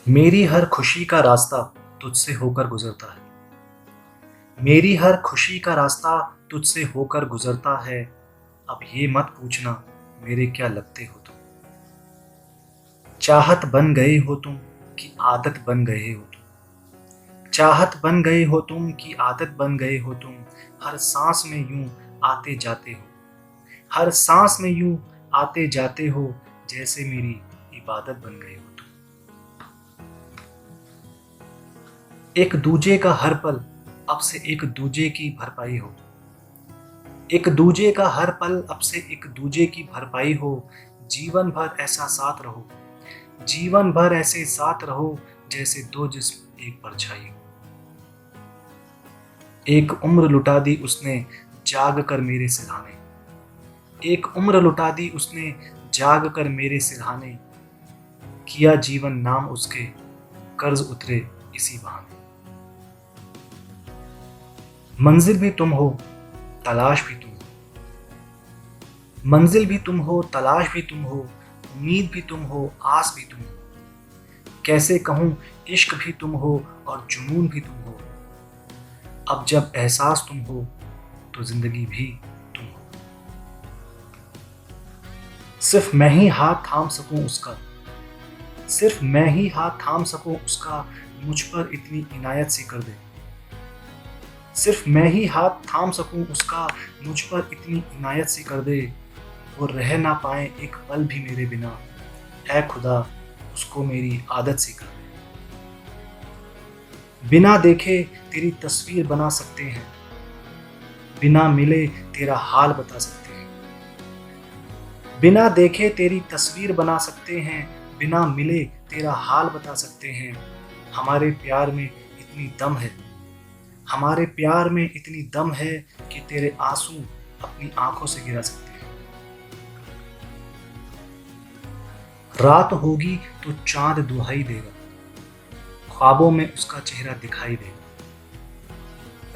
मेरी हर खुशी का रास्ता तुझसे होकर गुजरता है। मेरी हर खुशी का रास्ता तुझसे होकर गुजरता है। अब ये मत पूछना मेरे क्या लगते हो तुम। चाहत बन गए हो तुम कि आदत बन गए हो तुम। चाहत बन गए हो तुम कि आदत बन गए हो तुम। हर सांस में यूं आते जाते हो। हर सांस में यूं आते जाते हो, जैसे मेरी इबादत बन गए हो तुम। एक दूजे का हर पल अब से एक दूजे की भरपाई हो। एक दूजे का हर पल अब से एक दूजे की भरपाई हो। जीवन भर ऐसा साथ रहो। जीवन भर ऐसे साथ रहो, जैसे दो जिस्म एक परछाई हो। एक उम्र लुटा दी उसने जाग कर मेरे सिरहाने। एक उम्र लुटा दी उसने जाग कर मेरे सिरहाने। किया जीवन नाम उसके, कर्ज उतरे इसी बहाने। मंजिल भी तुम हो, तलाश भी तुम हो। मंजिल भी तुम हो, तलाश भी तुम हो। उम्मीद भी तुम हो, आस भी तुम हो। कैसे कहूँ, इश्क भी तुम हो और जुनून भी तुम हो। अब जब एहसास तुम हो तो जिंदगी भी तुम हो। सिर्फ मैं ही हाथ थाम सकूं उसका। सिर्फ मैं ही हाथ थाम सकूं उसका। मुझ पर इतनी इनायत सी कर दे। सिर्फ मैं ही हाथ थाम सकूं उसका। मुझ पर इतनी इनायत सी कर दे। वो रह ना पाए एक पल भी मेरे बिना। ऐ खुदा, उसको मेरी आदत सी कर दे। बिना देखे तेरी तस्वीर बना सकते हैं। बिना मिले तेरा हाल बता सकते हैं। बिना देखे तेरी तस्वीर बना सकते हैं। बिना मिले तेरा हाल बता सकते हैं। हमारे प्यार में इतनी दम है। हमारे प्यार में इतनी दम है कि तेरे आंसू अपनी आंखों से गिरा सकते हैं। रात होगी तो चांद दुहाई देगा। ख्वाबों में उसका चेहरा दिखाई देगा।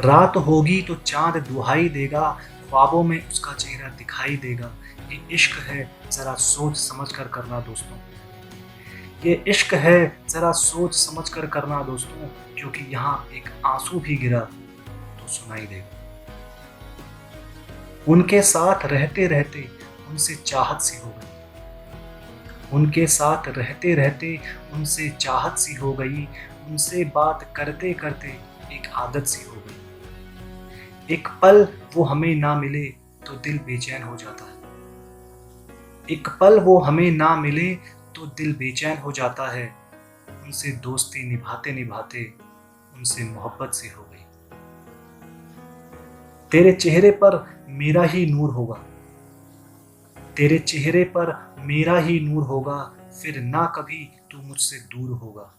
रात होगी तो चांद दुहाई देगा। ख्वाबों में उसका चेहरा दिखाई देगा। ये इश्क है, जरा सोच समझ कर करना दोस्तों। ये इश्क है, जरा सोच समझ कर करना दोस्तों। क्योंकि यहाँ एक आंसू भी गिरा तो सुनाई देगा। उनके साथ रहते रहते उनसे चाहत सी हो गई। उनके साथ रहते रहते उनसे चाहत सी हो गई। उनसे बात करते करते एक आदत सी हो गई। एक पल वो हमें ना मिले तो दिल बेचैन हो जाता है। एक पल वो हमें ना मिले तो दिल बेचैन हो जाता है। उनसे दोस्ती निभाते निभाते उनसे मोहब्बत सी हो गई। तेरे चेहरे पर मेरा ही नूर होगा। तेरे चेहरे पर मेरा ही नूर होगा। फिर ना कभी तू मुझसे दूर होगा।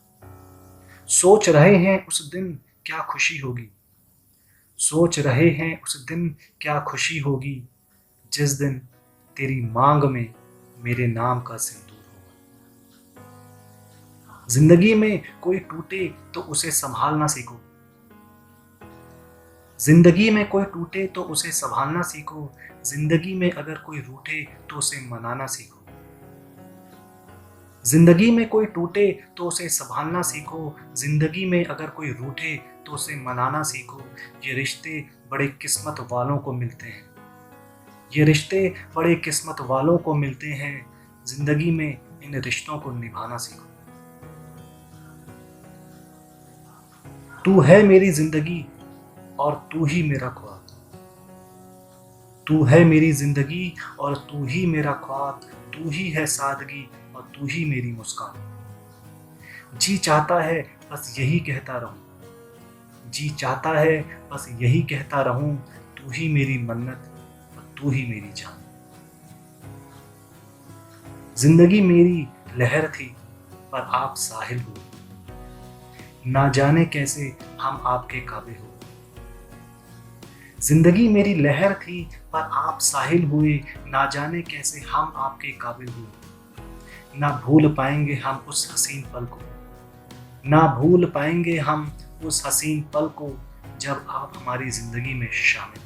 सोच रहे हैं उस दिन क्या खुशी होगी। सोच रहे हैं उस दिन क्या खुशी होगी, जिस दिन तेरी मांग में मेरे नाम का सिंदूर होगा। जिंदगी में कोई टूटे तो उसे संभालना सीखो। जिंदगी में कोई टूटे तो उसे संभालना सीखो। जिंदगी में अगर कोई रूठे तो उसे मनाना सीखो। जिंदगी में कोई टूटे तो उसे संभालना सीखो। जिंदगी में अगर कोई रूठे तो उसे मनाना सीखो। ये रिश्ते बड़े किस्मत वालों को मिलते हैं। ये रिश्ते बड़े किस्मत वालों को मिलते हैं। जिंदगी में इन रिश्तों को निभाना सीखो। तू है मेरी जिंदगी और तू ही मेरा ख्वाब। तू है मेरी जिंदगी और तू ही मेरा ख्वाब। तू ही है सादगी और तू ही मेरी मुस्कान। जी चाहता है बस यही कहता रहूं। जी चाहता है बस यही कहता रहूं। तू ही मेरी मन्नत और तू ही मेरी जान। जिंदगी मेरी लहर थी पर आप साहिल हुए। ना जाने कैसे हम आपके काबिल हुए। जिंदगी मेरी लहर थी पर आप साहिल हुए। ना जाने कैसे हम आपके काबिल हुए। ना भूल पाएंगे हम उस हसीन पल को। ना भूल पाएंगे हम उस हसीन पल को, जब आप हमारी जिंदगी में शामिल